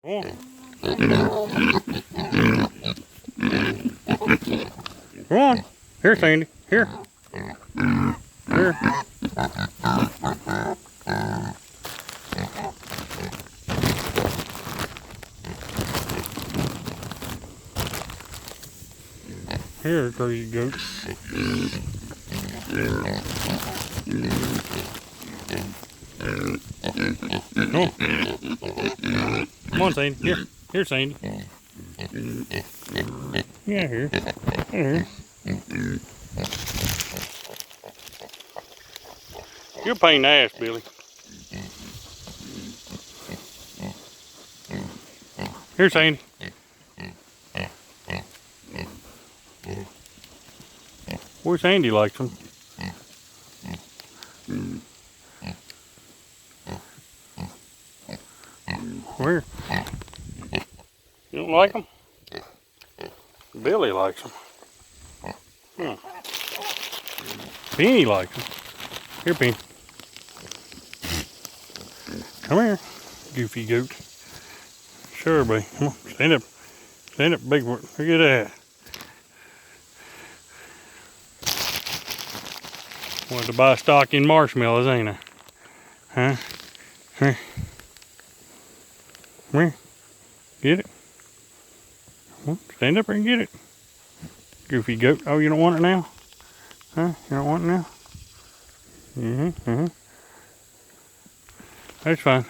Come on. Here, Sandy. Here. Here. Here, crazy goat. Come on, Sandy. Here. Here, Sandy. Yeah, here. Here. You're a pain in the ass, Billy. Here, Sandy. Where's Sandy likes them? Where? You don't like them? Billy likes them. Beanie likes them. Here, Beanie. Come here, goofy goat. Sure, buddy. Come on, stand up. Stand up, big one. Look at that. Wanted to buy stock in marshmallows, ain't I? Huh? Here. Come here. Get it. Come on, stand up here and get it. Goofy goat. Oh, you don't want it now? Huh? You don't want it now? That's fine.